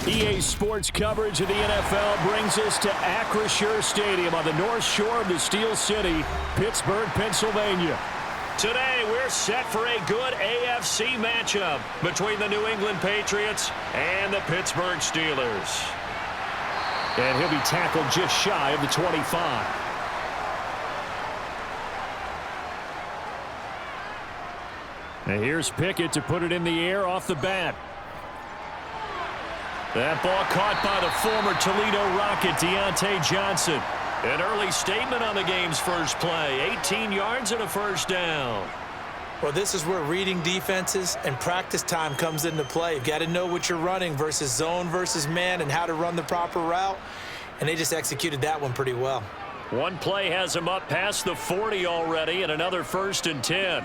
EA Sports coverage of the NFL brings us to Acrisure Stadium on the north shore of the Steel City, Pittsburgh, Pennsylvania. Today, we're set for a good AFC matchup between the New England Patriots and the Pittsburgh Steelers. And he'll be tackled just shy of the 25. And here's Pickett to put it in the air off the bat. That ball caught by the former Toledo Rocket, Deontay Johnson. An early statement on the game's first play. 18 yards and a first down. Well, this is where reading defenses and practice time comes into play. You've got to know what you're running versus zone versus man and how to run the proper route. And they just executed that one pretty well. One play has him up past the 40 already, and another 1st and 10.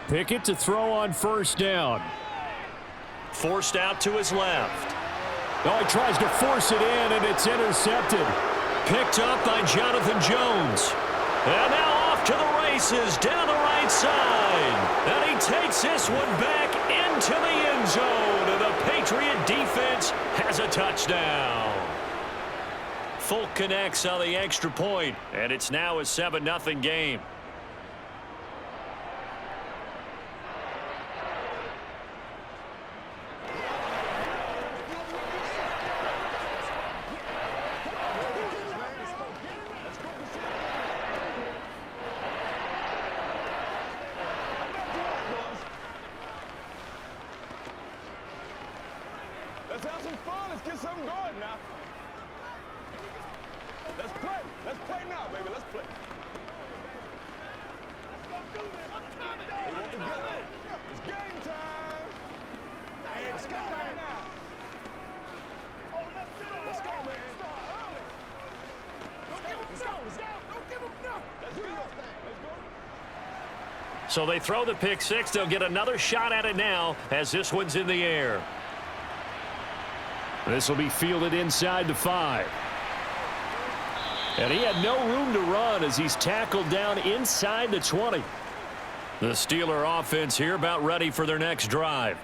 Pickett to throw on first down. Forced out to his left. Oh, he tries to force it in, and it's intercepted. Picked up by Jonathan Jones. And now off to the races down the right side. And he takes this one back into the end zone. And the Patriot defense has a touchdown. Folk connects on the extra point, and it's now a 7-0 game. Let's have some fun. Let's get something going now. Let's play. Let's play now, baby. Let's play. It's game time. Let's go right now. Let's go, man. Don't give him no. Don't give him no. Let's do your thing. Let's go. So they throw the pick six. They'll get another shot at it now as this one's in the air. This will be fielded inside the 5. And he had no room to run as he's tackled down inside the 20. The Steeler offense here about ready for their next drive.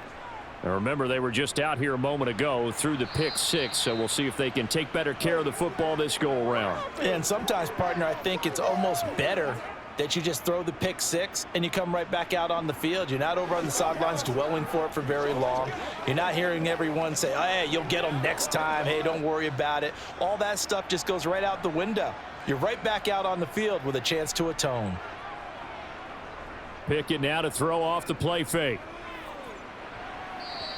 Now remember, they were just out here a moment ago through the pick six, so we'll see if they can take better care of the football this go-around. And sometimes, partner, I think it's almost better that you just throw the pick six and you come right back out on the field. You're not over on the sidelines dwelling for it for very long. You're not hearing everyone say, oh, hey, you'll get them next time. Hey, don't worry about it. All that stuff just goes right out the window. You're right back out on the field with a chance to atone. Pickett now to throw off the play fake.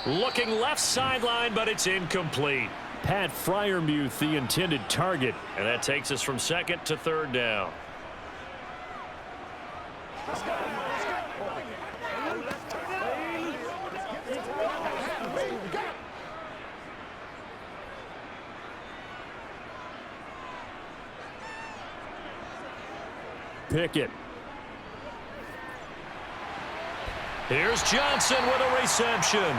Looking left sideline, but it's incomplete. Pat Freiermuth, the intended target. And that takes us from 2nd to 3rd down. Let's go. Pickett. Here's Johnson with a reception.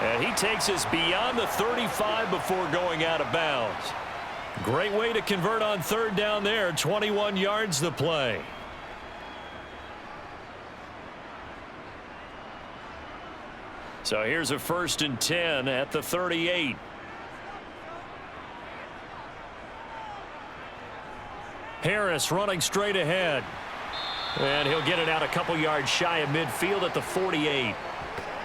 And he takes us beyond the 35 before going out of bounds. Great way to convert on 3rd down there. 21 yards the play. So here's a 1st and 10 at the 38. Harris running straight ahead. And he'll get it out a couple yards shy of midfield at the 48.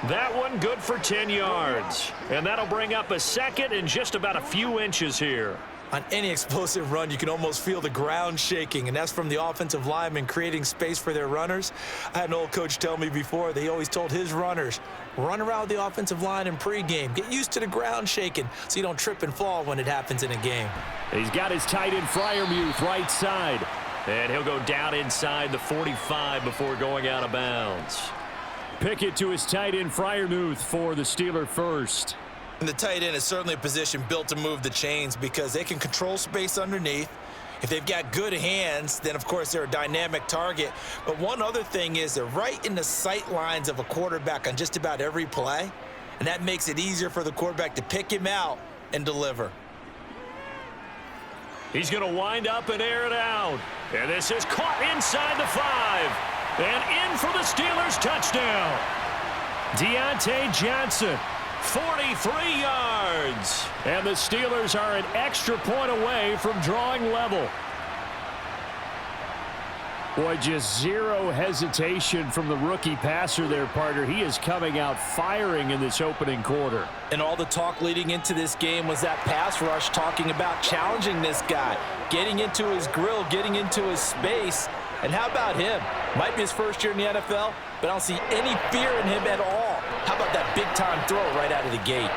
That one good for 10 yards. And that'll bring up a 2nd and just about a few inches here. On any explosive run, you can almost feel the ground shaking, and that's from the offensive linemen creating space for their runners. I had an old coach tell me before, they always told his runners, run around the offensive line in pregame. Get used to the ground shaking so you don't trip and fall when it happens in a game. He's got his tight end Freiermuth right side. And he'll go down inside the 45 before going out of bounds. Pickett to his tight end Freiermuth for the Steeler first. And the tight end is certainly a position built to move the chains because they can control space underneath. If they've got good hands, then, of course, they're a dynamic target. But one other thing is they're right in the sight lines of a quarterback on just about every play, and that makes it easier for the quarterback to pick him out and deliver. He's going to wind up and air it out. And this is caught inside the 5. And in for the Steelers touchdown. Deontay Johnson, 43 yards. And the Steelers are an extra point away from drawing level. Boy, just zero hesitation from the rookie passer there, partner. He is coming out firing in this opening quarter. And all the talk leading into this game was that pass rush talking about challenging this guy, getting into his grill, getting into his space. And how about him? Might be his first year in the NFL, but I don't see any fear in him at all. How about that big-time throw right out of the gate?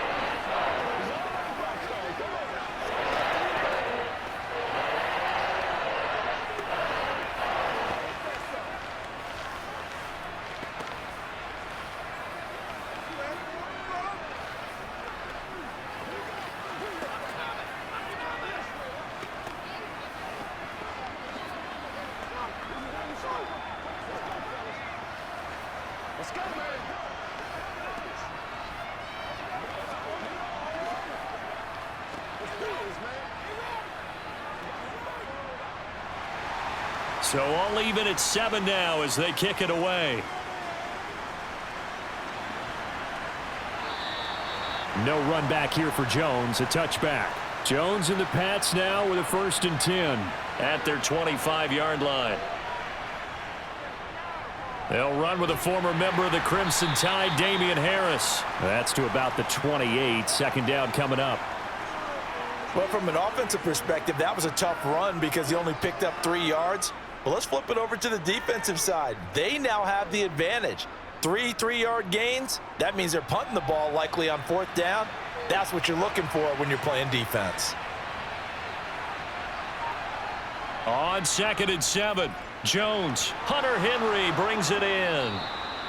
Let's go, man. Let's do this, man. So all even at 7 now as they kick it away. No run back here for Jones, a touchback. Jones and the Pats now with a 1st and 10 at their 25-yard line. They'll run with a former member of the Crimson Tide, Damian Harris. That's to about the 28. 2nd down coming up. Well, from an offensive perspective, that was a tough run because he only picked up 3 yards. But let's flip it over to the defensive side. They now have the advantage. 3 3-yard gains. That means they're punting the ball likely on 4th down. That's what you're looking for when you're playing defense. On 2nd and 7, Jones. Hunter Henry brings it in.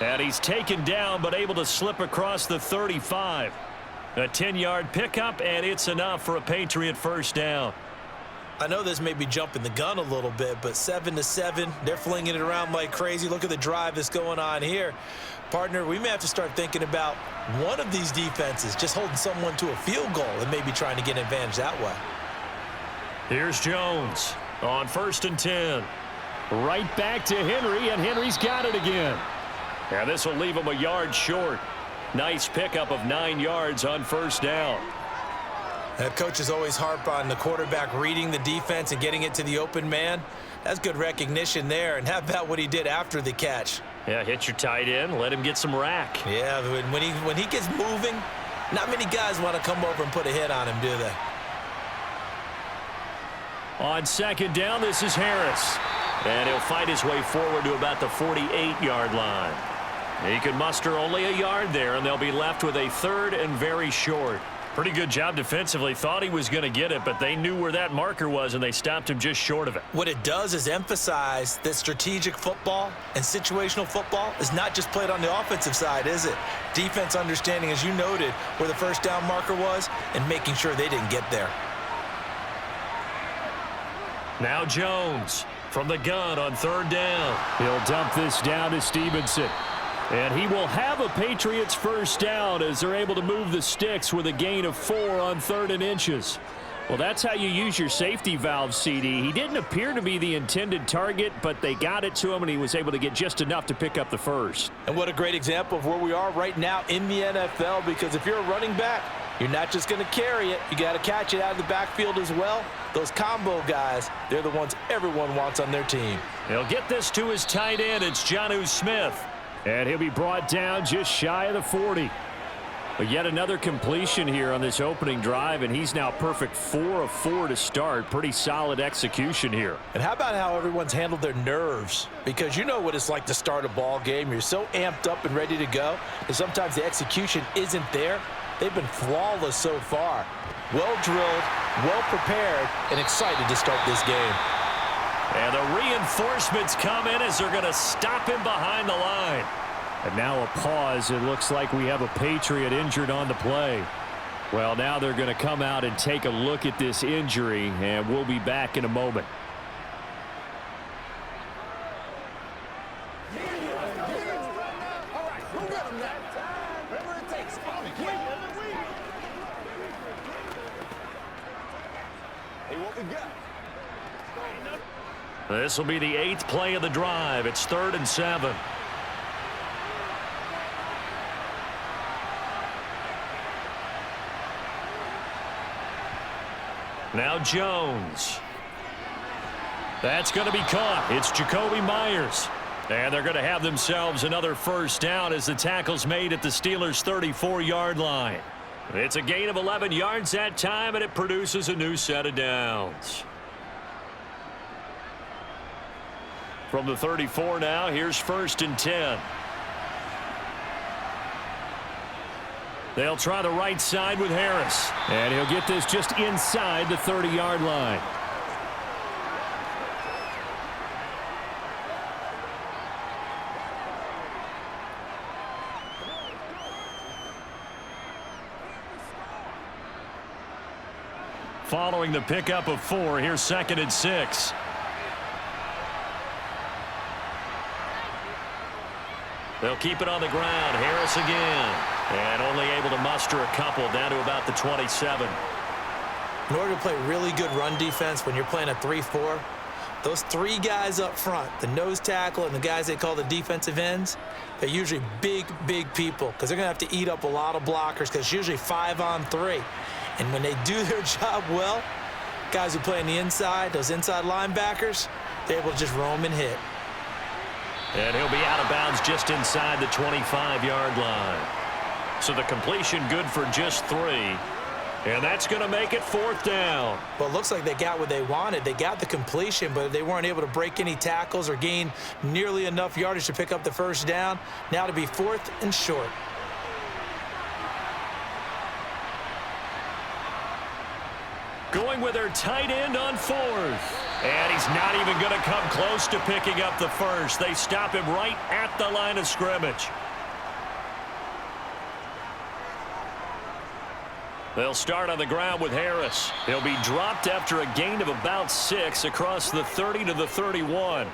And he's taken down but able to slip across the 35. A 10-yard pickup, and it's enough for a Patriot 1st down. I know this may be jumping the gun a little bit, but 7-7, they're flinging it around like crazy. Look at the drive that's going on here. Partner, we may have to start thinking about one of these defenses just holding someone to a field goal and maybe trying to get an advantage that way. Here's Jones on 1st and 10. Right back to Henry, and Henry's got it again. And this will leave him a yard short. Nice pickup of 9 yards on 1st down. Coaches always harp on the quarterback reading the defense and getting it to the open man. That's good recognition there. And how about what he did after the catch? Yeah, hit your tight end, let him get some rack. Yeah, when he gets moving, not many guys want to come over and put a hit on him, do they? On 2nd down, this is Harris. And he'll fight his way forward to about the 48-yard line. He can muster only a yard there, and they'll be left with a 3rd and very short. Pretty good job defensively. Thought he was going to get it, but they knew where that marker was, and they stopped him just short of it. What it does is emphasize that strategic football and situational football is not just played on the offensive side, is it? Defense understanding, as you noted, where the 1st down marker was and making sure they didn't get there. Now Jones from the gun on 3rd down. He'll dump this down to Stevenson. And he will have a Patriots 1st down as they're able to move the sticks with a gain of 4 on 3rd and inches. Well, that's how you use your safety valve, CD. He didn't appear to be the intended target, but they got it to him, and he was able to get just enough to pick up the 1st. And what a great example of where we are right now in the NFL, because if you're a running back, you're not just going to carry it. You got to catch it out of the backfield as well. Those combo guys, they're the ones everyone wants on their team. He'll get this to his tight end. It's Jonnu Smith. And he'll be brought down just shy of the 40. But yet another completion here on this opening drive, and he's now perfect 4 of 4 to start. Pretty solid execution here. And how about how everyone's handled their nerves? Because you know what it's like to start a ball game. You're so amped up and ready to go, and sometimes the execution isn't there. They've been flawless so far. Well drilled, well prepared, and excited to start this game. And the reinforcements come in as they're going to stop him behind the line. And now a pause. It looks like we have a Patriot injured on the play. Well, now they're going to come out and take a look at this injury, and we'll be back in a moment. This will be the 8th play of the drive. It's 3rd and 7. Now Jones. That's going to be caught. It's Jacoby Myers. And they're going to have themselves another first down as the tackle's made at the Steelers' 34-yard line. It's a gain of 11 yards that time, and it produces a new set of downs. From the 34 now, here's 1st and 10. They'll try the right side with Harris. And he'll get this just inside the 30-yard line. Following the pickup of 4, here's 2nd and 6. They'll keep it on the ground. Harris again. And only able to muster a couple down to about the 27. In order to play really good run defense when you're playing a 3-4, those 3 guys up front, the nose tackle and the guys they call the defensive ends, they're usually big, big people because they're going to have to eat up a lot of blockers because it's usually 5-on-3. And when they do their job well, guys who play on the inside, those inside linebackers, they're able to just roam and hit. And he'll be out of bounds just inside the 25-yard line. So the completion good for just 3. And that's going to make it 4th down. Well, it looks like they got what they wanted. They got the completion, but they weren't able to break any tackles or gain nearly enough yardage to pick up the first down. Now to be 4th and short. Going with their tight end on 4th. And he's not even going to come close to picking up the first. They stop him right at the line of scrimmage. They'll start on the ground with Harris. He'll be dropped after a gain of about 6 across the 30 to the 31.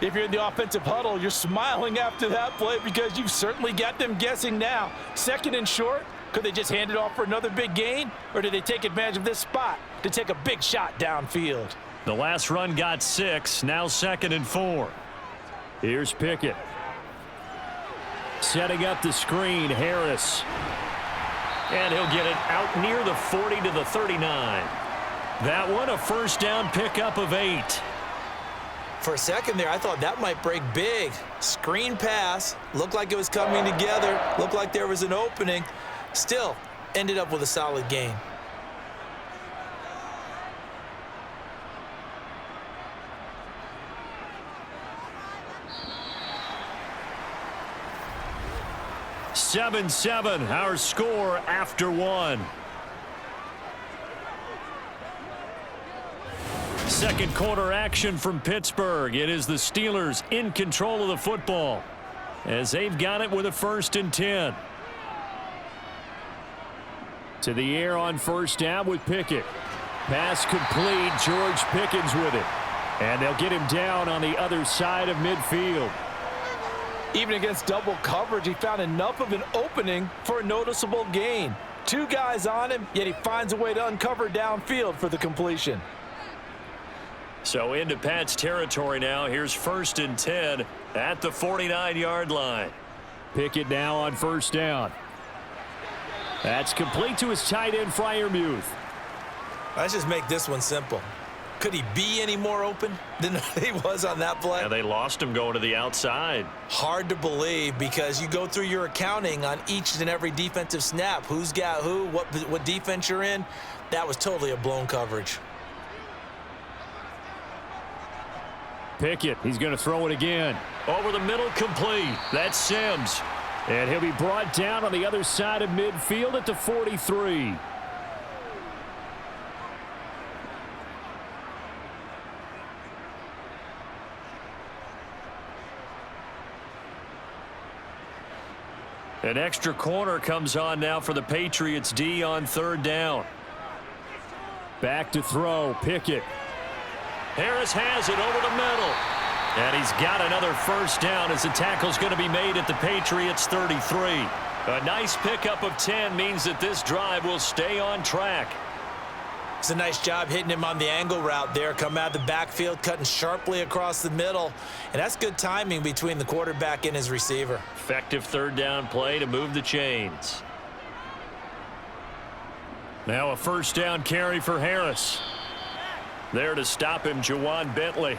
If you're in the offensive huddle, you're smiling after that play because you've certainly got them guessing now. 2nd and short. Could they just hand it off for another big gain? Or did they take advantage of this spot to take a big shot downfield? The last run got 6. Now 2nd and 4. Here's Pickett. Setting up the screen, Harris. And he'll get it out near the 40 to the 39. That one a first down pickup of 8. For a second there, I thought that might break big. Screen pass. Looked like it was coming together. Looked like there was an opening. Still ended up with a solid gain. (7-7) our score after 1. Second quarter action from Pittsburgh. It is the Steelers in control of the football as they've got it with a 1st and 10. To the air on 1st down with Pickett. Pass complete. George Pickens with it. And they'll get him down on the other side of midfield. Even against double coverage, he found enough of an opening for a noticeable gain. 2 guys on him, yet he finds a way to uncover downfield for the completion. So into Pat's territory now. Here's 1st and 10 at the 49-yard line. Pickett now on 1st down. That's complete to his tight end, Freiermuth. Let's just make this one simple. Could he be any more open than he was on that play? Yeah, they lost him going to the outside. Hard to believe because you go through your accounting on each and every defensive snap. Who's got who, what defense you're in. That was totally a blown coverage. Pickett, he's going to throw it again. Over the middle, complete. That's Sims. And he'll be brought down on the other side of midfield at the 43. An extra corner comes on now for the Patriots D on 3rd down. Back to throw, Pickett. Harris has it over the middle. And he's got another first down as the tackle's going to be made at the Patriots 33. A nice pickup of 10 means that this drive will stay on track. It's a nice job hitting him on the angle route there. Come out of the backfield, cutting sharply across the middle. And that's good timing between the quarterback and his receiver. Effective 3rd down play to move the chains. Now a first down carry for Harris. There to stop him, Juwan Bentley.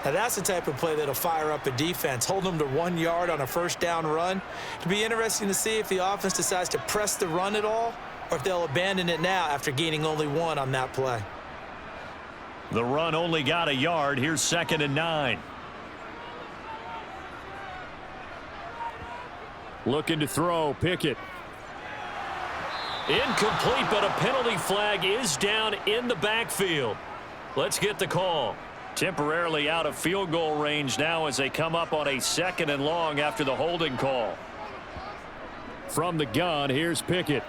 Now that's the type of play that'll fire up a defense, hold them to 1 yard on a first down run. It'll be interesting to see if the offense decides to press the run at all, or if they'll abandon it now after gaining only 1 on that play. The run only got a yard. Here's 2nd and 9. Looking to throw, Pickett. Incomplete, but a penalty flag is down in the backfield. Let's get the call. Temporarily out of field goal range now as they come up on a 2nd and long after the holding call. From the gun, here's Pickett.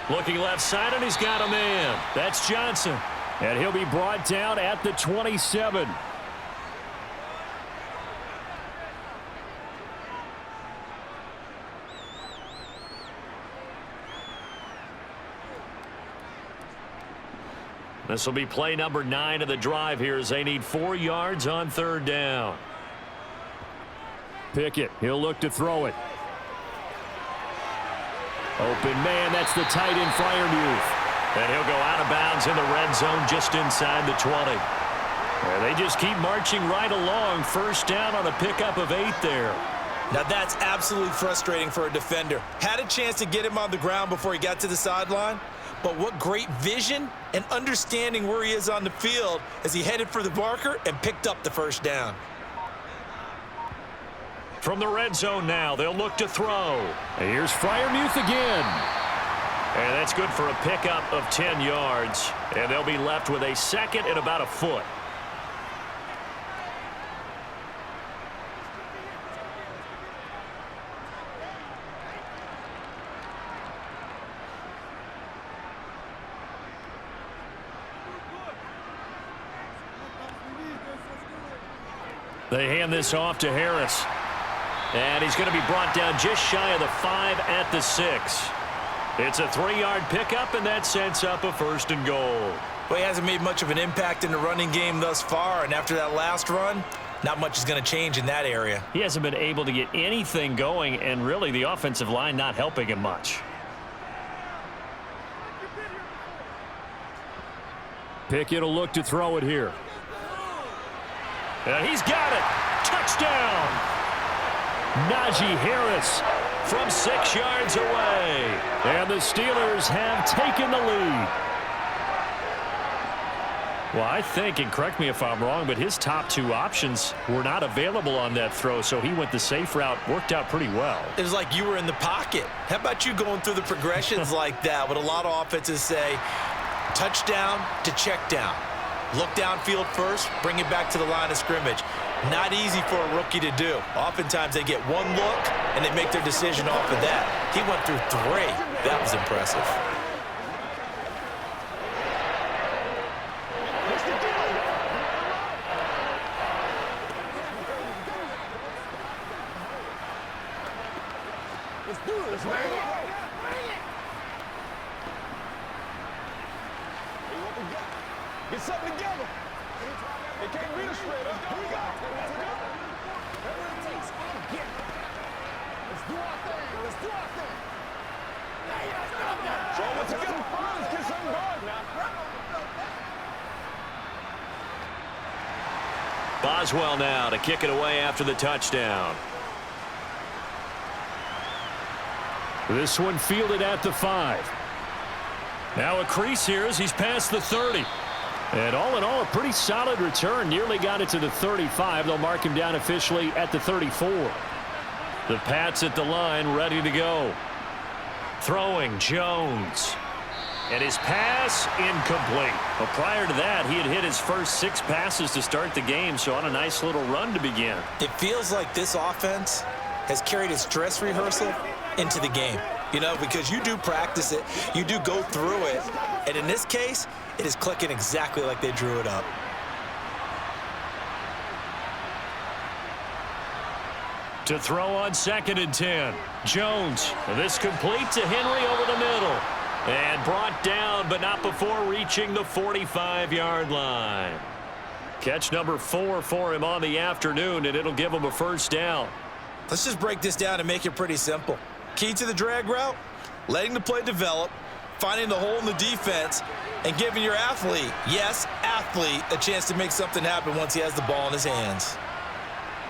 Looking left side, and he's got a man. That's Johnson. And he'll be brought down at the 27. This will be play number 9 of the drive here as they need 4 yards on 3rd down. Pickett, he'll look to throw it. Open man, that's the tight end Freiermuth. And he'll go out of bounds in the red zone just inside the 20. And they just keep marching right along. First down on a pickup of 8 there. Now that's absolutely frustrating for a defender. Had a chance to get him on the ground before he got to the sideline. But what great vision and understanding where he is on the field as he headed for the marker and picked up the first down. From the red zone now, they'll look to throw. And here's Freiermuth again. And that's good for a pickup of 10 yards. And they'll be left with a 2nd and about a foot. They hand this off to Harris. And he's going to be brought down just shy of the 5 at the 6. It's a 3-yard pickup, and that sets up a 1st and goal. Well, he hasn't made much of an impact in the running game thus far, and after that last run, not much is going to change in that area. He hasn't been able to get anything going, and really the offensive line not helping him much. Pickett will look to throw it here. And he's got it. Touchdown. Najee Harris from 6 yards away. And the Steelers have taken the lead. Well, I think, and correct me if I'm wrong, but his top 2 options were not available on that throw, so he went the safe route. Worked out pretty well. It was like you were in the pocket. How about you going through the progressions like that? What a lot of offenses say, touchdown to check down. Look downfield first, bring it back to the line of scrimmage. Not easy for a rookie to do. Oftentimes they get 1 look, and they make their decision off of that. He went through 3. That was impressive. Let's do this, man. Get something together. They can't read us straight up. Here we go. Whatever it takes, I'll get it. Let's do our thing. Let's do our thing. Throw it together. Let's get something going now. Boswell now to kick it away after the touchdown. This one fielded at the 5. Now a crease here as he's past the 30. And all in all, a pretty solid return. Nearly got it to the 35. They'll mark him down officially at the 34. The Pats at the line, ready to go. Throwing, Jones. And his pass, incomplete. Well, prior to that, he had hit his first 6 passes to start the game, so on a nice little run to begin. It feels like this offense has carried its dress rehearsal into the game. You know, because you do practice it, you do go through it, and in this case, it is clicking exactly like they drew it up. To throw on 2nd and 10. Jones. This complete to Henry over the middle. And brought down, but not before reaching the 45-yard line. Catch number 4 for him on the afternoon, and it'll give him a 1st down. Let's just break this down and make it pretty simple. Key to the drag route, letting the play develop, finding the hole in the defense, and giving your athlete, yes, athlete, a chance to make something happen once he has the ball in his hands.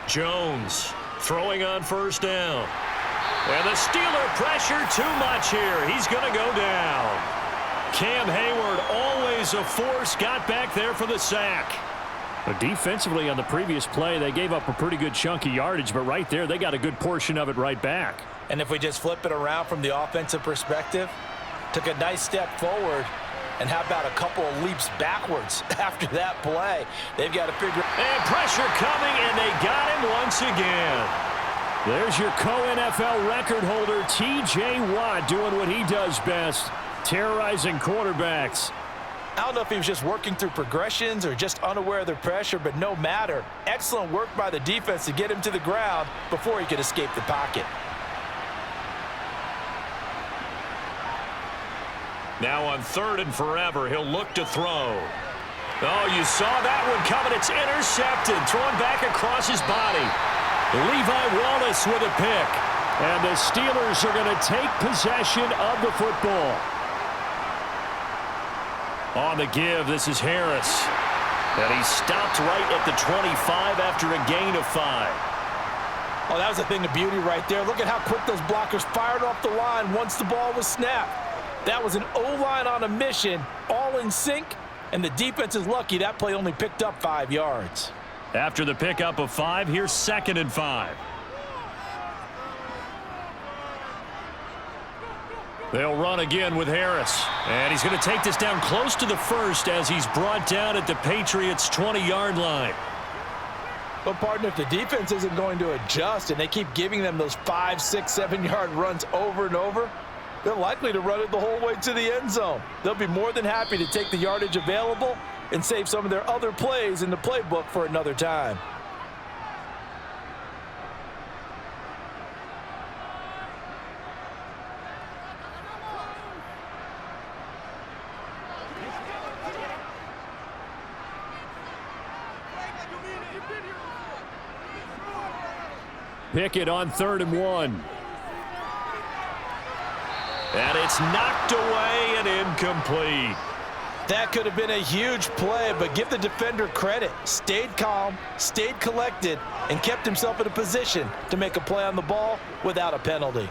Jones throwing on first down. And the Steeler pressure too much here. He's going to go down. Cam Hayward, always a force, got back there for the sack. But defensively on the previous play, they gave up a pretty good chunk of yardage, but right there, they got a good portion of it right back. And if we just flip it around from the offensive perspective, took a nice step forward, and how about a couple of leaps backwards after that play? They've got to figure. And pressure coming, and they got him once again. There's your co-NFL record holder, T.J. Watt, doing what he does best, terrorizing quarterbacks. I don't know if he was just working through progressions or just unaware of the pressure, but no matter. Excellent work by the defense to get him to the ground before he could escape the pocket. Now on 3rd and forever, he'll look to throw. Oh, you saw that one coming. It's intercepted, thrown back across his body. Levi Wallace with a pick. And the Steelers are going to take possession of the football. On the give, this is Harris. And he stopped right at the 25 after a gain of 5. Oh, that was a thing of beauty right there. Look at how quick those blockers fired off the line once the ball was snapped. That was an O-line on a mission, all in sync, and the defense is lucky that play only picked up 5 yards. After the pickup of 5, here's 2nd and 5. They'll run again with Harris. And he's going to take this down close to the 1st as he's brought down at the Patriots' 20-yard line. But, partner, if the defense isn't going to adjust and they keep giving them those 5, 6, 7-yard runs over and over, they're likely to run it the whole way to the end zone. They'll be more than happy to take the yardage available and save some of their other plays in the playbook for another time. Pickett on 3rd and 1. And it's knocked away and incomplete. That could have been a huge play, but give the defender credit. Stayed calm, stayed collected, and kept himself in a position to make a play on the ball without a penalty.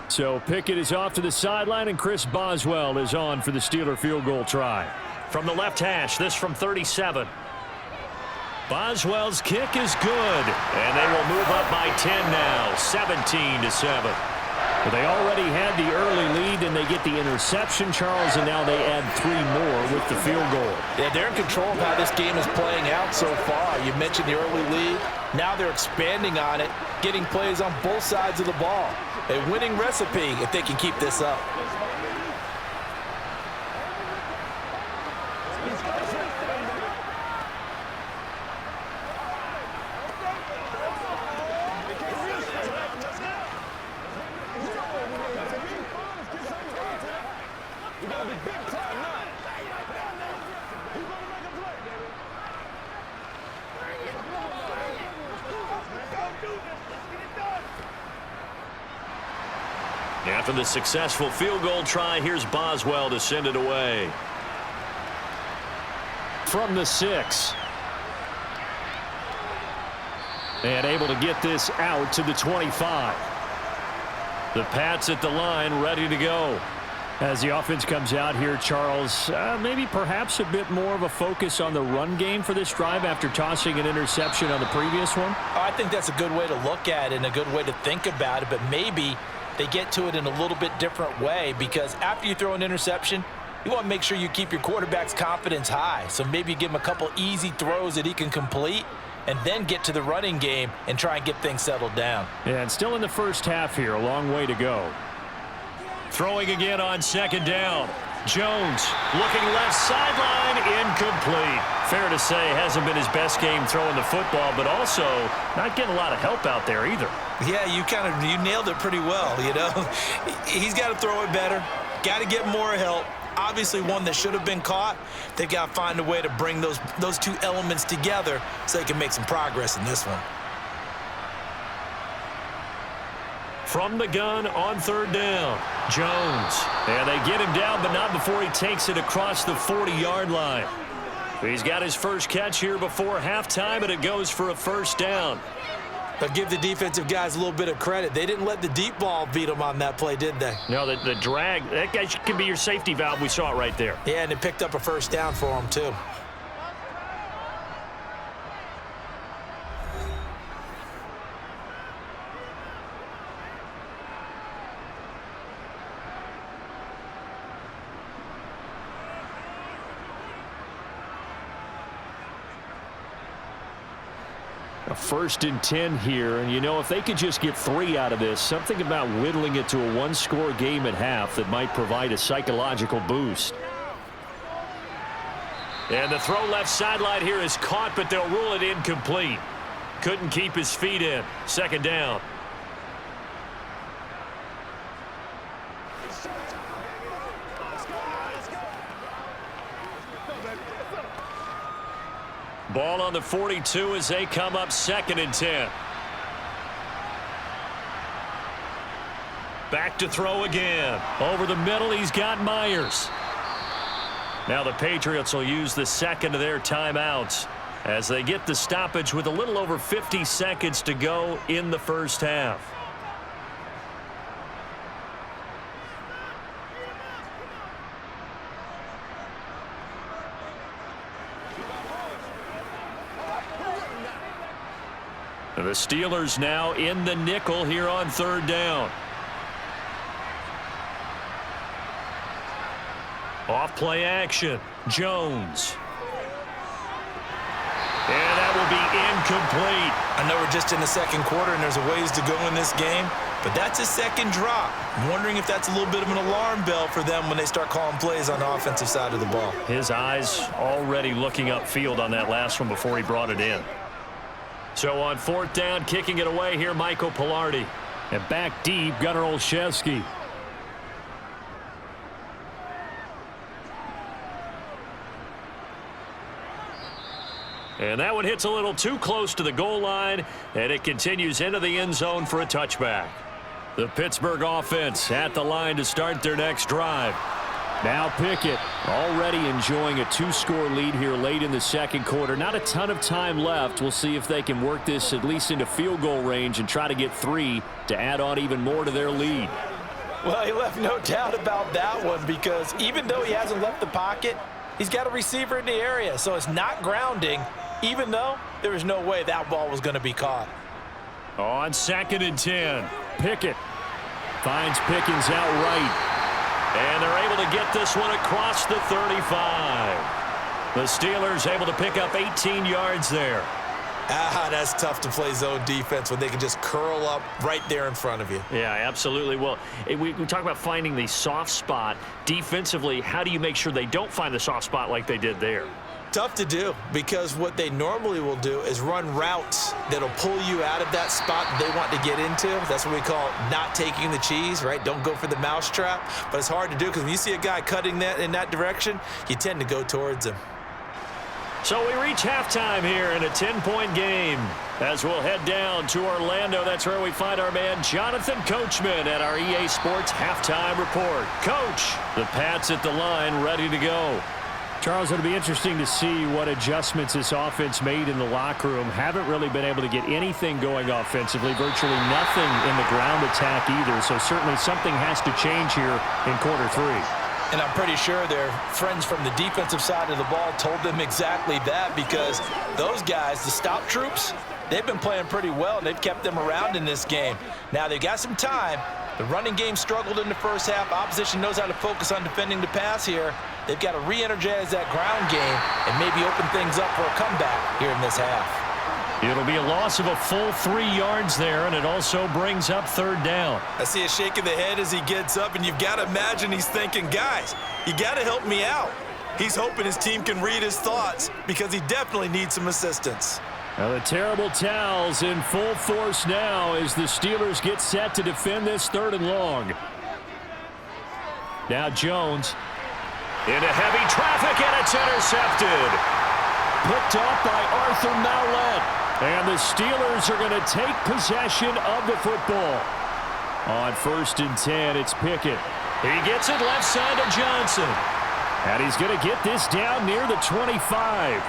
So Pickett is off to the sideline, and Chris Boswell is on for the Steeler field goal try. From the left hash, this from 37. Boswell's kick is good, and they will move up by 10 now, 17-7. But they already had the early lead, and they get the interception, Charles, and now they add 3 more with the field goal. Yeah, they're in control of how this game is playing out so far. You mentioned the early lead. Now they're expanding on it, getting plays on both sides of the ball. A winning recipe if they can keep this up. After the successful field goal try, here's Boswell to send it away. From the 6. And able to get this out to the 25. The Pats at the line, ready to go. As the offense comes out here, Charles, maybe perhaps a bit more of a focus on the run game for this drive after tossing an interception on the previous one? I think that's a good way to look at it and a good way to think about it, but maybe they get to it in a little bit different way, because after you throw an interception, you want to make sure you keep your quarterback's confidence high. So maybe give him a couple easy throws that he can complete and then get to the running game and try and get things settled down. Yeah, and still in the first half here, a long way to go. Throwing again on 2nd down. Jones looking left sideline, incomplete. Fair to say, hasn't been his best game throwing the football, but also not getting a lot of help out there either. Yeah, you nailed it pretty well, you know. He's got to throw it better, got to get more help. Obviously one that should have been caught. They've got to find a way to bring those 2 elements together so they can make some progress in this one. From the gun on third down, Jones. And they get him down, but not before he takes it across the 40-yard line. He's got his first catch here before halftime, and it goes for a first down. I'll give the defensive guys a little bit of credit. They didn't let the deep ball beat them on that play, did they? No, the drag, that guy can be your safety valve. We saw it right there. Yeah, and it picked up a first down for them, too. A 1st and 10 here, and you know, if they could just get 3 out of this, something about whittling it to a one-score game at half that might provide a psychological boost. And the throw left sideline here is caught, but they'll rule it incomplete. Couldn't keep his feet in. 2nd down. Ball on the 42 as they come up 2nd and 10. Back to throw again. Over the middle, he's got Myers. Now the Patriots will use the second of their timeouts as they get the stoppage with a little over 50 seconds to go in the first half. The Steelers now in the nickel here on 3rd down. Off play action. Jones. And that will be incomplete. I know we're just in the 2nd quarter and there's a ways to go in this game, but that's a 2nd drop. I'm wondering if that's a little bit of an alarm bell for them when they start calling plays on the offensive side of the ball. His eyes already looking upfield on that last one before he brought it in. So on 4th down, kicking it away here, Michael Pilardi. And back deep, Gunnar Olszewski. And that one hits a little too close to the goal line, and it continues into the end zone for a touchback. The Pittsburgh offense at the line to start their next drive. Now Pickett already enjoying a 2-score lead here late in the 2nd quarter. Not a ton of time left. We'll see if they can work this at least into field goal range and try to get 3 to add on even more to their lead. Well, he left no doubt about that one because even though he hasn't left the pocket, he's got a receiver in the area. So it's not grounding, even though there was no way that ball was going to be caught. On 2nd and 10, Pickett finds Pickens out right. And they're able to get this one across the 35. The Steelers able to pick up 18 yards there. That's tough to play zone defense when they can just curl up right there in front of you. Yeah, absolutely. Well, we talk about finding the soft spot. Defensively, how do you make sure they don't find the soft spot like they did there? Tough to do because what they normally will do is run routes that'll pull you out of that spot they want to get into. That's what we call not taking the cheese, right? Don't go for the mousetrap. But it's hard to do because when you see a guy cutting that in that direction, you tend to go towards him. So we reach halftime here in a 10-point game. As we'll head down to Orlando, that's where we find our man Jonathan Coachman at our EA Sports Halftime Report. Coach, the Pats at the line ready to go. Charles, it'll be interesting to see what adjustments this offense made in the locker room. Haven't really been able to get anything going offensively, virtually nothing in the ground attack either. So certainly something has to change here in quarter 3. And I'm pretty sure their friends from the defensive side of the ball told them exactly that because those guys, the stop troops, they've been playing pretty well and they've kept them around in this game. Now they've got some time. The running game struggled in the first half. Opposition knows how to focus on defending the pass here. They've got to re-energize that ground game and maybe open things up for a comeback here in this half. It'll be a loss of a full 3 yards there, and it also brings up 3rd down. I see a shake of the head as he gets up, and you've got to imagine he's thinking, guys, you got to help me out. He's hoping his team can read his thoughts because he definitely needs some assistance. Now the terrible towels in full force now as the Steelers get set to defend this 3rd and long. Now Jones. Into heavy traffic, and it's intercepted. Picked off by Arthur Maulet. And the Steelers are going to take possession of the football. On 1st and 10, it's Pickett. He gets it left side to Johnson. And he's going to get this down near the 25.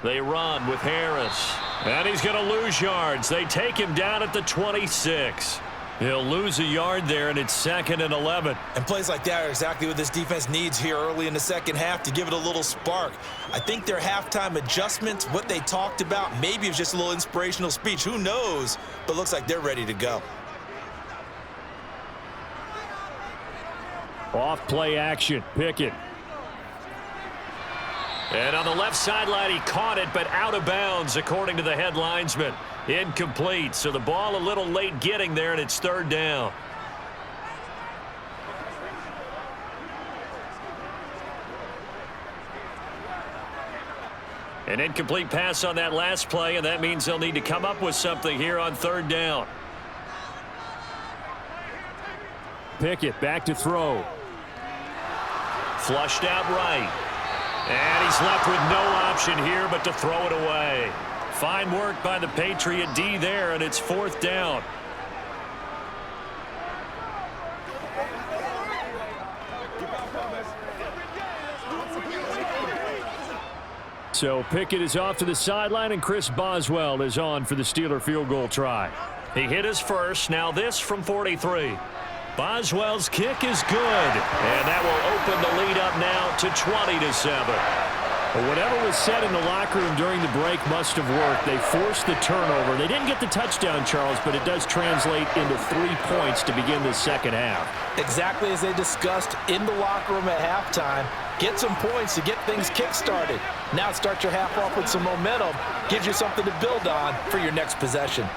They run with Harris. And he's going to lose yards. They take him down at the 26. He'll lose a yard there, and it's 2nd and 11. And plays like that are exactly what this defense needs here early in the second half to give it a little spark. I think their halftime adjustments, what they talked about, maybe it's just a little inspirational speech. Who knows? But looks like they're ready to go. Off play action. Pickett. And on the left sideline, he caught it, but out of bounds, according to the head linesman. Incomplete, so the ball a little late getting there, and it's 3rd down. An incomplete pass on that last play, and that means they'll need to come up with something here on 3rd down. Pickett back to throw. Flushed out right. And he's left with no option here but to throw it away. Fine work by the Patriot D there, and it's 4th down. So Pickett is off to the sideline, and Chris Boswell is on for the Steeler field goal try. He hit his first. Now this from 43. Boswell's kick is good, and that will open the lead up now to 20-7. Well, whatever was said in the locker room during the break must have worked. They forced the turnover. They didn't get the touchdown, Charles, but it does translate into 3 points to begin the second half. Exactly as they discussed in the locker room at halftime. Get some points to get things kick-started. Now start your half off with some momentum. Gives you something to build on for your next possession.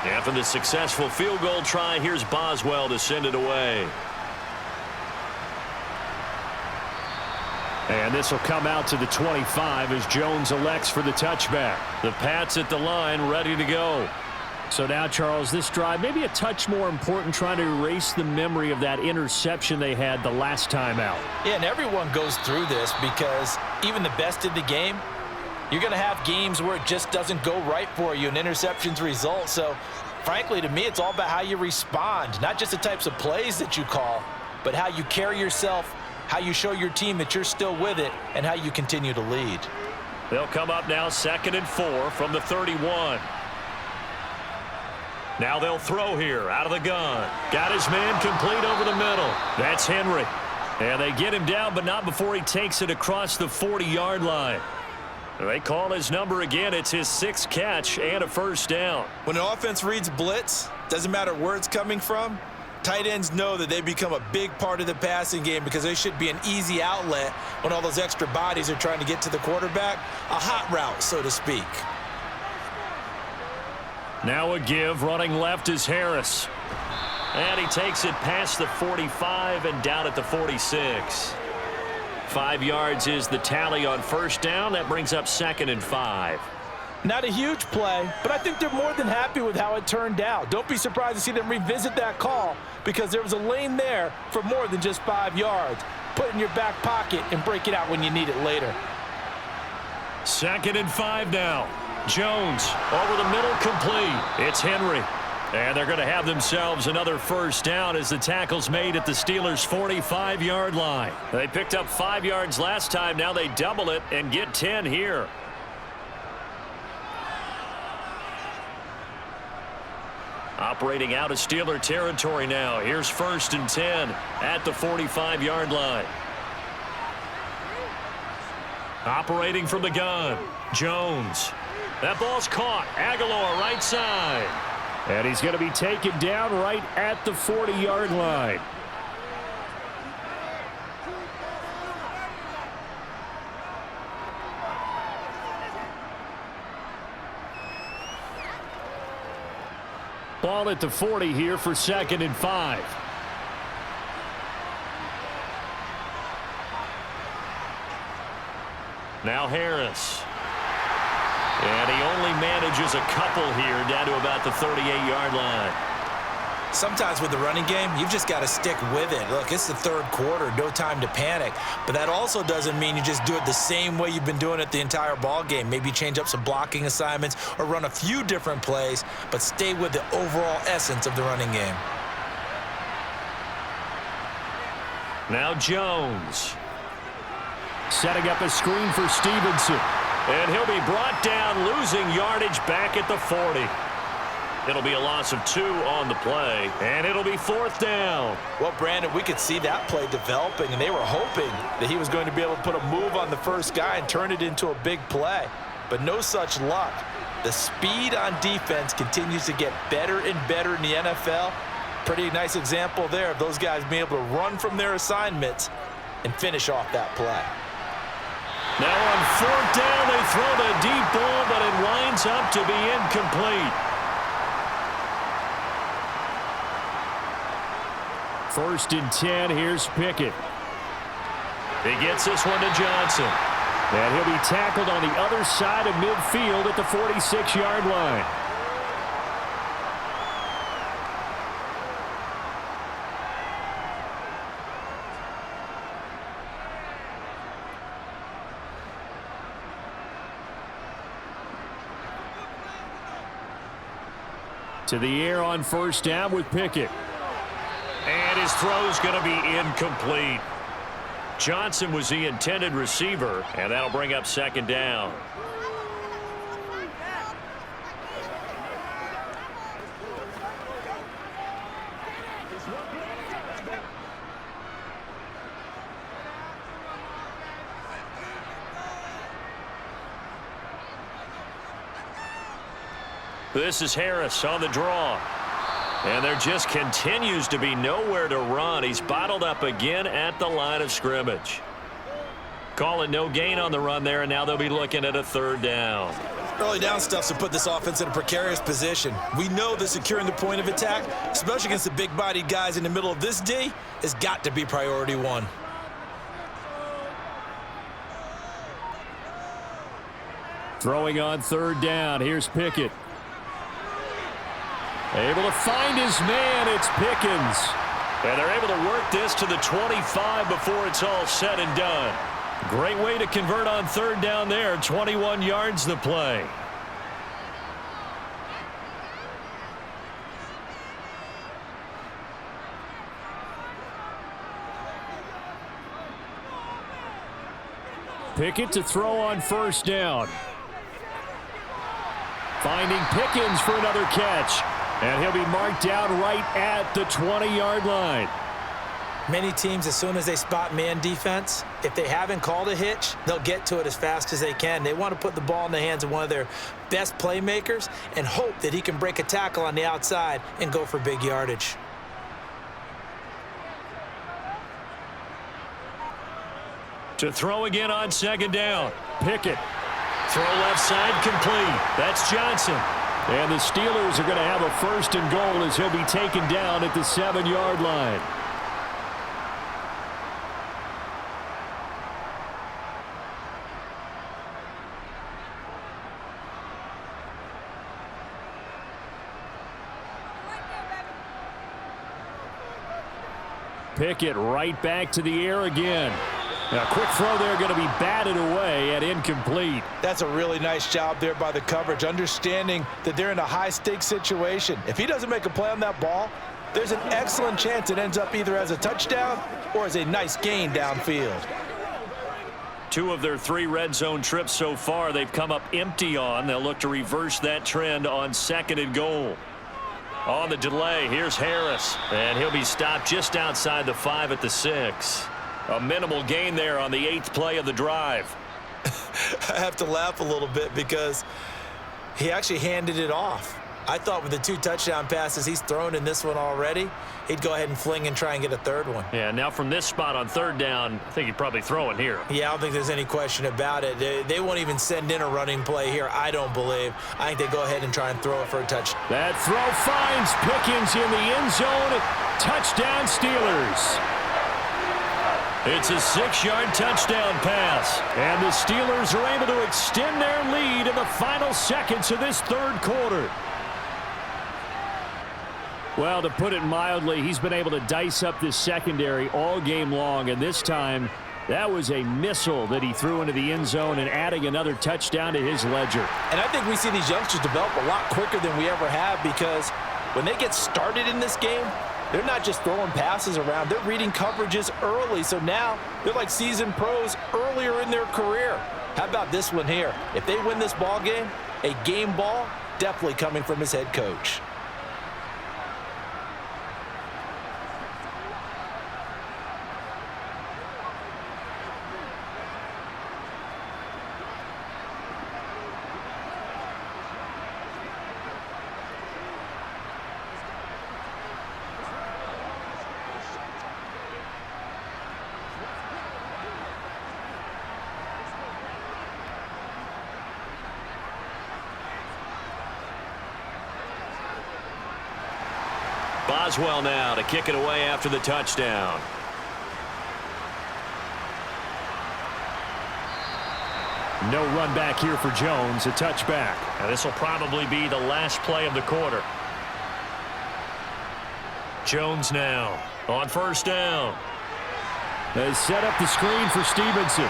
After the successful field goal try, here's Boswell to send it away. And this will come out to the 25 as Jones elects for the touchback. The Pats at the line, ready to go. So now, Charles, this drive maybe a touch more important, trying to erase the memory of that interception they had the last time out. Yeah, and everyone goes through this because even the best in the game, you're going to have games where it just doesn't go right for you and interceptions result. So, frankly, to me, it's all about how you respond, not just the types of plays that you call, but how you carry yourself, how you show your team that you're still with it, and how you continue to lead. They'll come up now 2nd and 4 from the 31. Now they'll throw here out of the gun. Got his man complete over the middle. That's Henry. And they get him down, but not before he takes it across the 40-yard line. They call his number again. It's his 6th catch and a 1st down. When an offense reads blitz, doesn't matter where it's coming from, tight ends know that they become a big part of the passing game because they should be an easy outlet when all those extra bodies are trying to get to the quarterback. A hot route, so to speak. Now a give. Running left is Harris. And he takes it past the 45 and down at the 46. 5 yards is the tally on 1st down. That brings up 2nd and 5. Not a huge play, but I think they're more than happy with how it turned out. Don't be surprised to see them revisit that call because there was a lane there for more than just 5 yards. Put it in your back pocket and break it out when you need it later. 2nd and 5 now. Jones over the middle, complete. It's Henry. And they're going to have themselves another 1st down as the tackle's made at the Steelers' 45-yard line. They picked up 5 yards last time. Now they double it and get 10 here. Operating out of Steeler territory now. Here's 1st and 10 at the 45-yard line. Operating from the gun, Jones. That ball's caught. Aguilar right side. And he's going to be taken down right at the 40-yard line. Ball at the 40 here for 2nd and 5. Now Harris. And he only manages a couple here down to about the 38-yard line. Sometimes with the running game, you've just got to stick with it. Look, it's the 3rd quarter, no time to panic. But that also doesn't mean you just do it the same way you've been doing it the entire ball game. Maybe change up some blocking assignments or run a few different plays, but stay with the overall essence of the running game. Now Jones. Setting up a screen for Stevenson. And he'll be brought down, losing yardage back at the 40. It'll be a loss of 2 on the play, and it'll be 4th down. Well, Brandon, we could see that play developing, and they were hoping that he was going to be able to put a move on the first guy and turn it into a big play. But no such luck. The speed on defense continues to get better and better in the NFL. Pretty nice example there of those guys being able to run from their assignments and finish off that play. Now on 4th down, they throw the deep ball, but it winds up to be incomplete. 1st and 10, here's Pickett. He gets this one to Johnson. And he'll be tackled on the other side of midfield at the 46-yard line. To the air on 1st down with Pickett. And his throw's going to be incomplete. Johnson was the intended receiver, and that'll bring up 2nd down. This is Harris on the draw. And there just continues to be nowhere to run. He's bottled up again at the line of scrimmage. Calling no gain on the run there, and now they'll be looking at a 3rd down. Early down stuff's to put this offense in a precarious position. We know that securing the point of attack, especially against the big-bodied guys in the middle of this D, has got to be priority 1. Throwing on 3rd down, here's Pickett. Able to find his man, it's Pickens. And they're able to work this to the 25 before it's all said and done. Great way to convert on 3rd down there. 21 yards the play. Pickett to throw on 1st down. Finding Pickens for another catch. And he'll be marked down right at the 20-yard line. Many teams, as soon as they spot man defense, if they haven't called a hitch, they'll get to it as fast as they can. They want to put the ball in the hands of one of their best playmakers and hope that he can break a tackle on the outside and go for big yardage. To throw again on 2nd down. Pickett. Throw left side complete. That's Johnson. And the Steelers are going to have a 1st and goal as he'll be taken down at the 7-yard line. Pickett right back to the air again. A quick throw there going to be batted away and incomplete. That's a really nice job there by the coverage, understanding that they're in a high-stakes situation. If he doesn't make a play on that ball, there's an excellent chance it ends up either as a touchdown or as a nice gain downfield. 2 of their 3 red zone trips so far, they've come up empty on. They'll look to reverse that trend on 2nd and goal. On the delay, here's Harris, and he'll be stopped just outside the 5 at the 6. A minimal gain there on the 8th play of the drive. I have to laugh a little bit because he actually handed it off. I thought with the 2 touchdown passes he's thrown in this one already, he'd go ahead and fling and try and get a third one. Yeah, now from this spot on 3rd down, I think he'd probably throw it here. Yeah, I don't think there's any question about it. They won't even send in a running play here, I don't believe. I think they go ahead and try and throw it for a touchdown. That throw finds Pickens in the end zone. Touchdown, Steelers. It's a 6-yard touchdown pass. And the Steelers are able to extend their lead in the final seconds of this 3rd quarter. Well, to put it mildly, he's been able to dice up this secondary all game long, and this time that was a missile that he threw into the end zone and adding another touchdown to his ledger. And I think we see these youngsters develop a lot quicker than we ever have, because when they get started in this game, they're not just throwing passes around. They're reading coverages early, so now they're like seasoned pros earlier in their career. How about this one here? If they win this ball game, a game ball definitely coming from his head coach. Boswell now to kick it away after the touchdown. No run back here for Jones, a touchback. Now this will probably be the last play of the quarter. Jones now on 1st down. They set up the screen for Stevenson.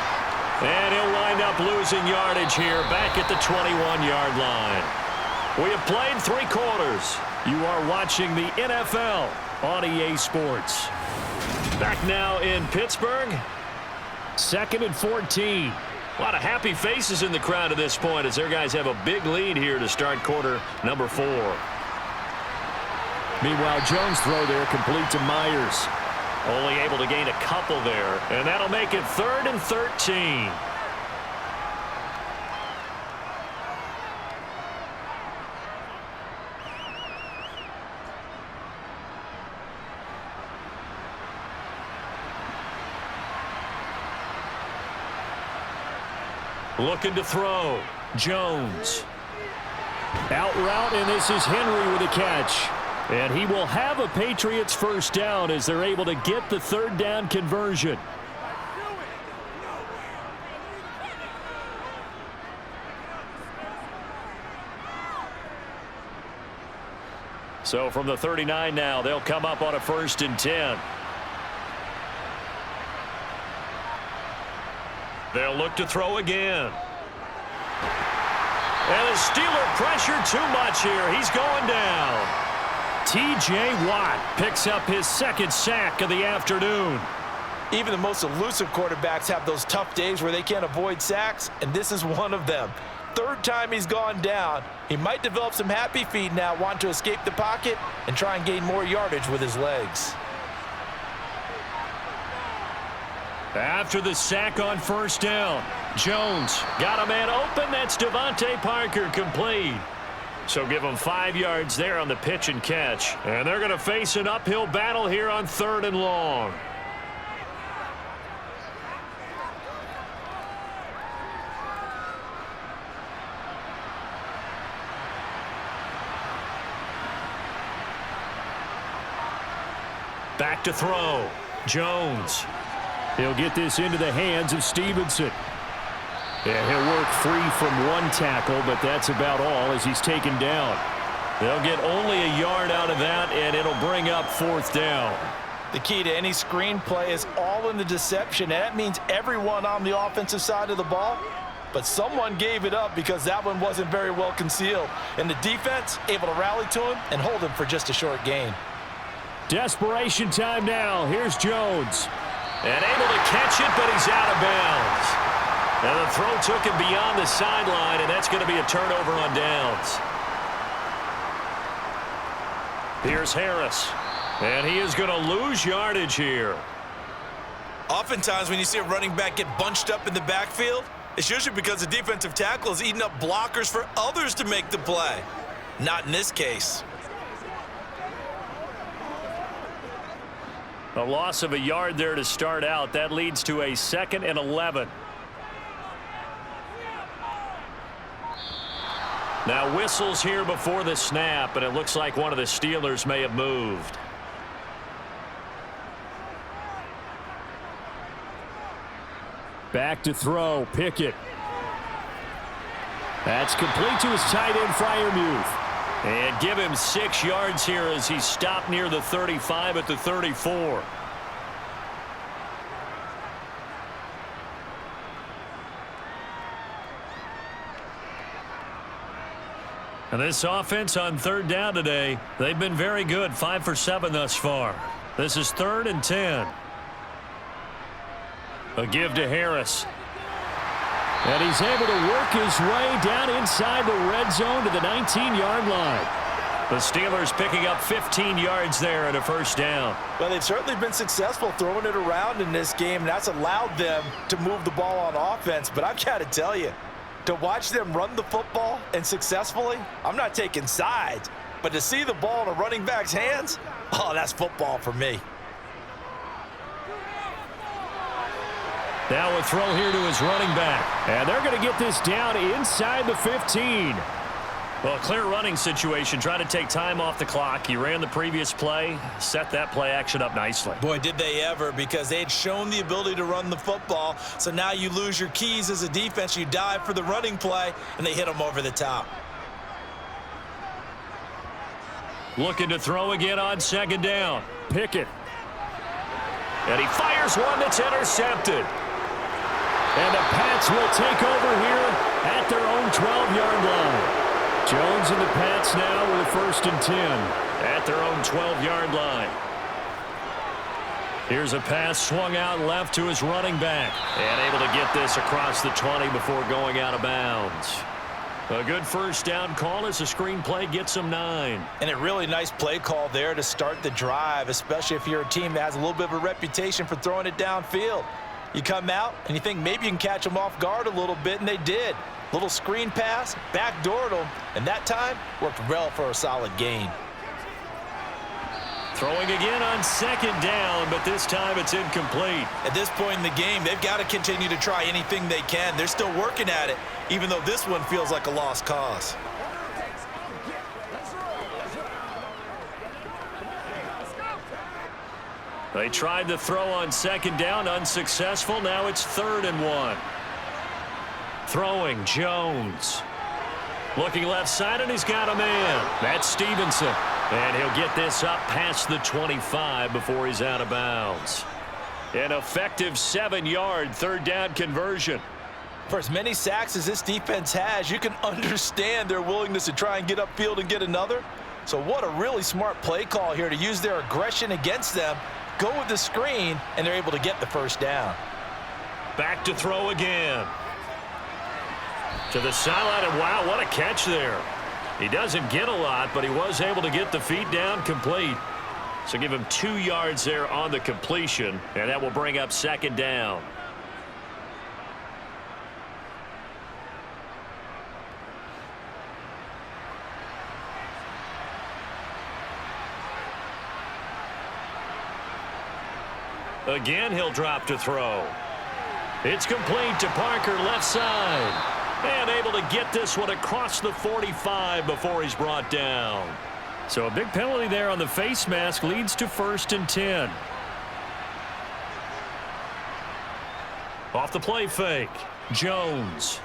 And he'll wind up losing yardage here back at the 21-yard line. We have played 3 quarters. You are watching the NFL on EA Sports. Back now in Pittsburgh. 2nd and 14. A lot of happy faces in the crowd at this point as their guys have a big lead here to start quarter number 4. Meanwhile, Jones' throw there complete to Myers. Only able to gain a couple there, and that'll make it 3rd and 13. Looking to throw. Jones. Out route, and this is Henry with a catch. And he will have a Patriots 1st down as they're able to get the 3rd down conversion. So from the 39 now, they'll come up on a 1st and 10. They'll look to throw again. And the Steeler pressure too much here. He's going down. T.J. Watt picks up his 2nd sack of the afternoon. Even the most elusive quarterbacks have those tough days where they can't avoid sacks, and this is one of them. 3rd time he's gone down. He might develop some happy feet now, want to escape the pocket and try and gain more yardage with his legs. After the sack on 1st down, Jones got a man open. That's Devontae Parker, complete. So give them 5 yards there on the pitch and catch. And they're going to face an uphill battle here on 3rd and long. Back to throw. Jones. He'll get this into the hands of Stevenson. And he'll work free from 1 tackle, but that's about all as he's taken down. They'll get only a yard out of that, and it'll bring up 4th down. The key to any screen play is all in the deception, and that means everyone on the offensive side of the ball. But someone gave it up because that one wasn't very well concealed. And the defense able to rally to him and hold him for just a short gain. Desperation time now. Here's Jones. And able to catch it, but he's out of bounds. And the throw took him beyond the sideline, and that's going to be a turnover on downs. Here's Harris. And he is going to lose yardage here. Oftentimes when you see a running back get bunched up in the backfield, it's usually because the defensive tackle is eating up blockers for others to make the play. Not in this case. A loss of a yard there to start out. That leads to a 2nd and 11. Now whistles here before the snap, and it looks like one of the Steelers may have moved. Back to throw. Pickett. That's complete to his tight end, Freiermuth. And give him 6 yards here as he stopped near the 35 at the 34. And this offense on 3rd down today, they've been very good, 5 for 7 thus far. This is 3rd and 10. A give to Harris. And he's able to work his way down inside the red zone to the 19-yard line. The Steelers picking up 15 yards there at a 1st down. Well, they've certainly been successful throwing it around in this game, and that's allowed them to move the ball on offense. But I've got to tell you, to watch them run the football and successfully, I'm not taking sides, but to see the ball in a running back's hands, oh, that's football for me. Now a throw here to his running back. And they're going to get this down inside the 15. Well, clear running situation. Trying to take time off the clock. He ran the previous play, set that play action up nicely. Boy, did they ever, because they had shown the ability to run the football. So now you lose your keys as a defense. You dive for the running play, and they hit them over the top. Looking to throw again on 2nd down. Pickett. And he fires one that's intercepted. And the Pats will take over here at their own 12-yard line. Jones and the Pats now with a 1st and 10. At their own 12-yard line. Here's a pass swung out left to his running back. And able to get this across the 20 before going out of bounds. A good 1st down call as the screen play gets him 9. And a really nice play call there to start the drive, especially if you're a team that has a little bit of a reputation for throwing it downfield. You come out and you think maybe you can catch them off guard a little bit, and they did. Little screen pass, backdoored them, and that time worked well for a solid gain. Throwing again on 2nd down, but this time it's incomplete. At this point in the game, they've got to continue to try anything they can. They're still working at it, even though this one feels like a lost cause. They tried to throw on 2nd down, unsuccessful. Now it's 3rd and 1. Throwing, Jones. Looking left side, and he's got a man. That's Stevenson. And he'll get this up past the 25 before he's out of bounds. An effective 7-yard 3rd down conversion. For as many sacks as this defense has, you can understand their willingness to try and get upfield and get another. So what a really smart play call here to use their aggression against them. Go with the screen, and they're able to get the 1st down. Back to throw again. To the sideline, and wow, what a catch there. He doesn't get a lot, but he was able to get the feet down complete. So give him 2 yards there on the completion, and that will bring up 2nd down. Again, he'll drop to throw. It's complete to Parker, left side. And able to get this one across the 45 before he's brought down. So a big penalty there on the face mask leads to 1st and 10. Off the play fake, Jones.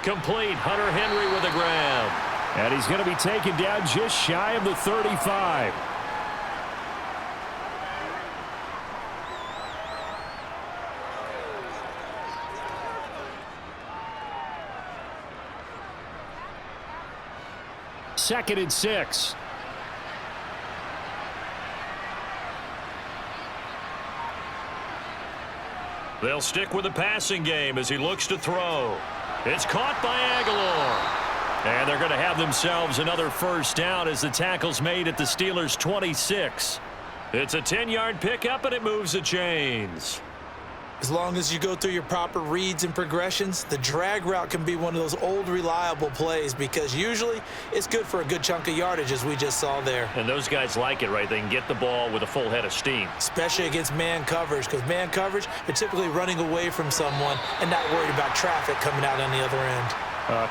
Complete, Hunter Henry with a grab. And he's going to be taken down just shy of the 35. Second and 6. They'll stick with the passing game as he looks to throw. It's caught by Aguilar. And they're going to have themselves another 1st down as the tackle's made at the Steelers' 26. It's a 10-yard pickup, and it moves the chains. As long as you go through your proper reads and progressions, the drag route can be one of those old reliable plays because usually it's good for a good chunk of yardage as we just saw there. And those guys like it, right? They can get the ball with a full head of steam. Especially against man coverage, because man coverage, they're typically running away from someone and not worried about traffic coming out on the other end.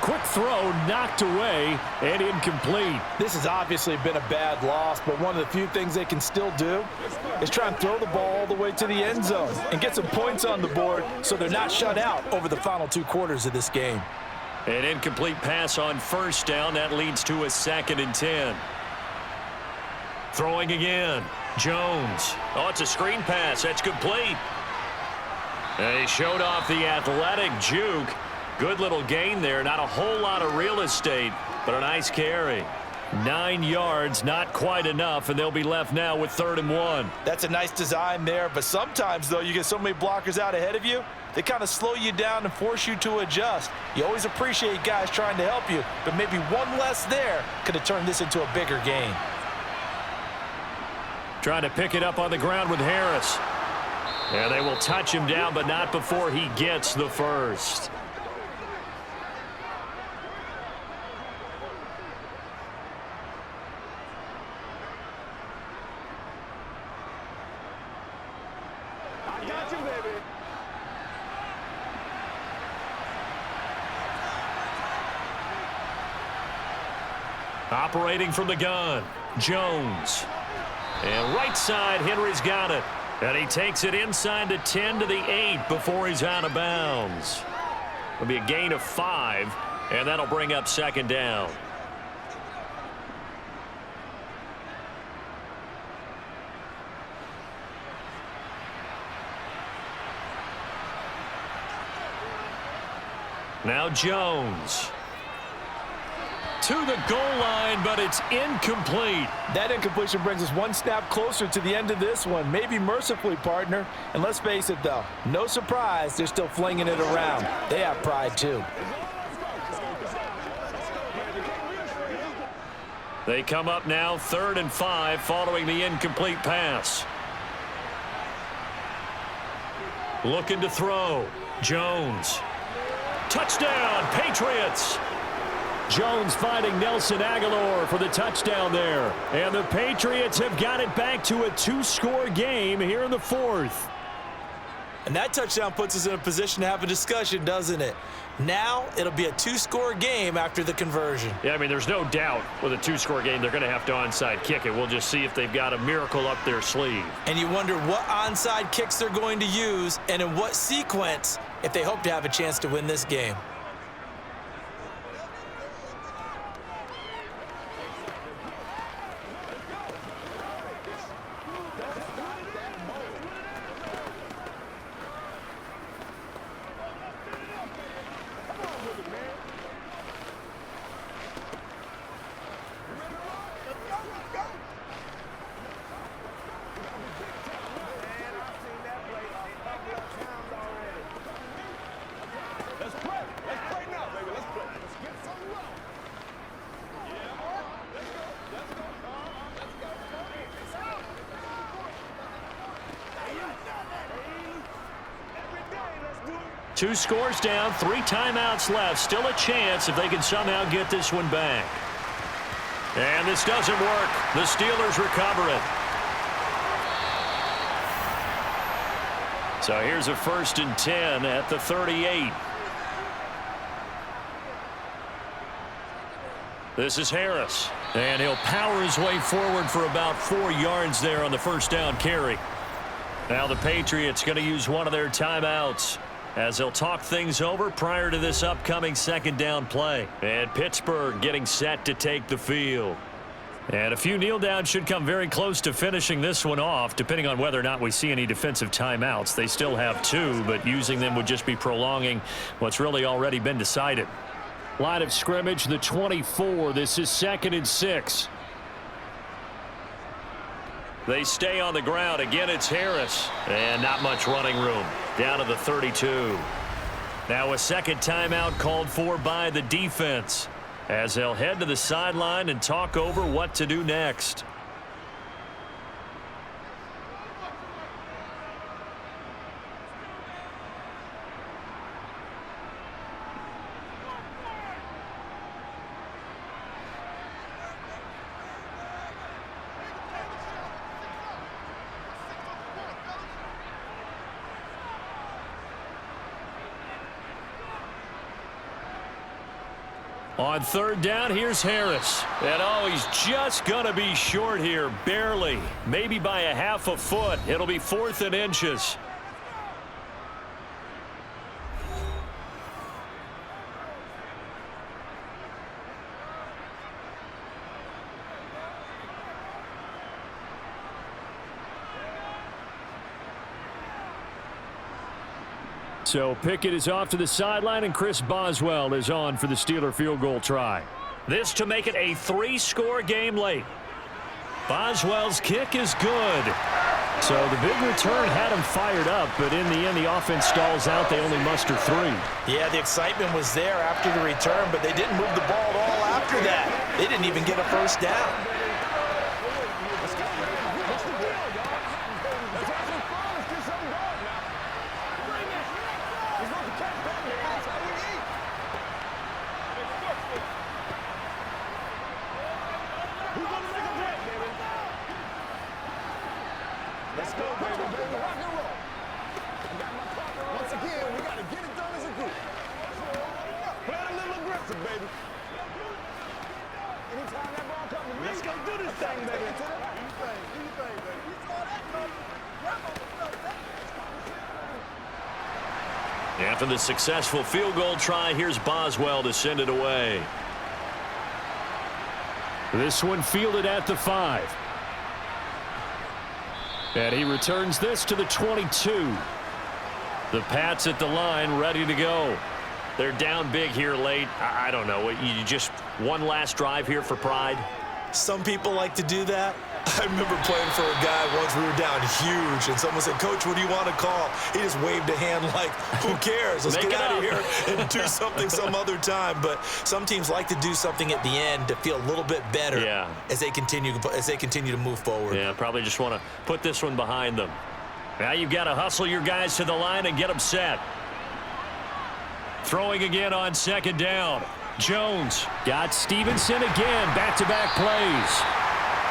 Quick throw knocked away and incomplete. This has obviously been a bad loss, but one of the few things they can still do is try and throw the ball all the way to the end zone and get some points on the board so they're not shut out over the final 2 quarters of this game. An incomplete pass on first down. That leads to a 2nd and 10. Throwing again. Jones. Oh, it's a screen pass. That's complete. And he showed off the athletic juke. Good little gain there. Not a whole lot of real estate, but a nice carry. 9 yards, not quite enough, and they'll be left now with 3rd and 1. That's a nice design there, but sometimes, though, you get so many blockers out ahead of you, they kind of slow you down and force you to adjust. You always appreciate guys trying to help you, but maybe one less there could have turned this into a bigger gain. Trying to pick it up on the ground with Harris. And they will touch him down, but not before he gets the first. Operating from the gun, Jones. And right side, Henry's got it. And he takes it inside the 10 to the 8 before he's out of bounds. It'll be a gain of 5, and that'll bring up 2nd down. Now Jones. To the goal line, but it's incomplete. That incompletion brings us one snap closer to the end of this one. Maybe mercifully, partner. And let's face it, though, no surprise, they're still flinging it around. They have pride, too. They come up now 3rd and 5 following the incomplete pass. Looking to throw. Jones. Touchdown, Patriots. Jones finding Nelson Aguilar for the touchdown there. And the Patriots have got it back to a 2-score game here in the 4th. And that touchdown puts us in a position to have a discussion, doesn't it? Now it'll be a 2-score game after the conversion. Yeah, I mean, there's no doubt with a 2-score game they're going to have to onside kick it. We'll just see if they've got a miracle up their sleeve. And you wonder what onside kicks they're going to use and in what sequence if they hope to have a chance to win this game. Two scores down, 3 timeouts left. Still a chance if they can somehow get this one back. And this doesn't work. The Steelers recover it. So here's a 1st and 10 at the 38. This is Harris. And he'll power his way forward for about 4 yards there on the 1st down carry. Now the Patriots going to use one of their timeouts as they'll talk things over prior to this upcoming 2nd down play. And Pittsburgh getting set to take the field. And a few kneel downs should come very close to finishing this one off, depending on whether or not we see any defensive timeouts. They still have 2, but using them would just be prolonging what's really already been decided. Line of scrimmage, the 24. This is 2nd and 6. They stay on the ground. Again, it's Harris. And not much running room. Down to the 32. Now a 2nd timeout called for by the defense as they'll head to the sideline and talk over what to do next. On third down, here's Harris. And oh, he's just going to be short here, barely. Maybe by a half a foot. It'll be 4th and inches. So Pickett is off to the sideline, and Chris Boswell is on for the Steeler field goal try. This to make it a 3-score game late. Boswell's kick is good. So the big return had him fired up, but in the end, the offense stalls out. They only muster 3. Yeah, the excitement was there after the return, but they didn't move the ball at all after that. They didn't even get a first down. Let's go, baby. Rock and roll. Once again, we got to get it done as a group. Play a little aggressive, baby. Anytime that ball comes to me, let's go do this thing, baby. Do your thing, baby. You saw that coming. After the successful field goal try, here's Boswell to send it away. This one fielded at the 5. And he returns this to the 22. The Pats at the line, ready to go. They're down big here late. I don't know. You just one last drive here for pride? Some people like to do that. I remember playing for a guy once. We were down huge, and someone said, "Coach, what do you want to call?" He just waved a hand like, "Who cares? Let's get out of here and do something some other time." But some teams like to do something at the end to feel a little bit better as they continue to move forward. Yeah, probably just want to put this one behind them. Now you've got to hustle your guys to the line and get them set. Throwing again on second down. Jones got Stevenson again. Back-to-back plays.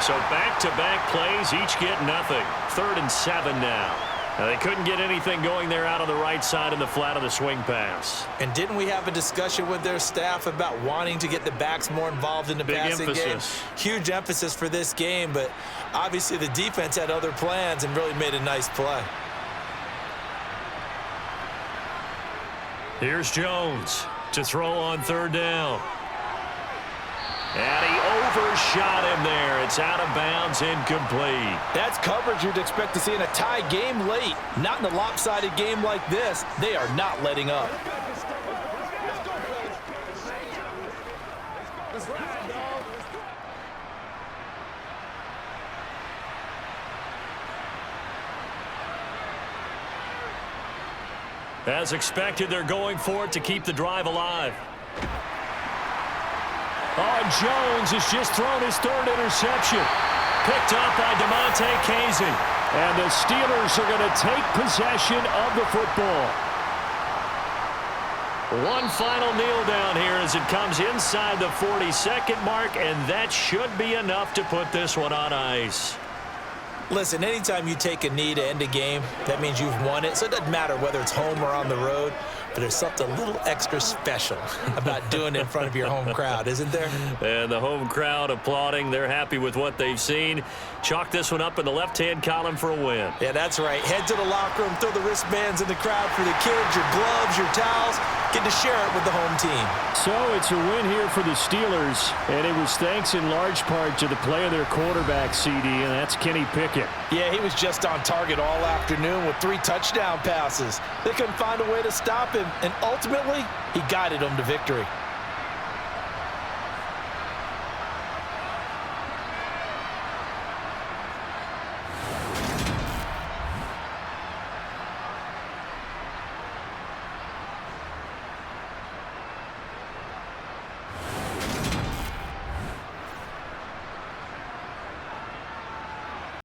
So back-to-back plays, each get nothing. 3rd and 7 now. They couldn't get anything going there out on the right side in the flat of the swing pass. And didn't we have a discussion with their staff about wanting to get the backs more involved in the passing game? Huge emphasis for this game, but obviously the defense had other plans and really made a nice play. Here's Jones to throw on 3rd down. And he overshot him there. It's out of bounds, incomplete. That's coverage you'd expect to see in a tie game late. Not in a lopsided game like this. They are not letting up. As expected, they're going for it to keep the drive alive. Oh, Jones has just thrown his 3rd interception. Picked up by DeMonte Casey. And the Steelers are going to take possession of the football. One final kneel down here as it comes inside the 40-second mark, and that should be enough to put this one on ice. Listen, anytime you take a knee to end a game, that means you've won it. So it doesn't matter whether it's home or on the road, but there's something a little extra special about doing it in front of your home crowd, isn't there? And the home crowd applauding. They're happy with what they've seen. Chalk this one up in the left-hand column for a win. Yeah, that's right. Head to the locker room, throw the wristbands in the crowd for the kids, your gloves, your towels. Get to share it with the home team. So it's a win here for the Steelers, and it was thanks in large part to the play of their quarterback, CD, and that's Kenny Pickett. Yeah, he was just on target all afternoon with 3 touchdown passes. They couldn't find a way to stop him, and ultimately, he guided them to victory.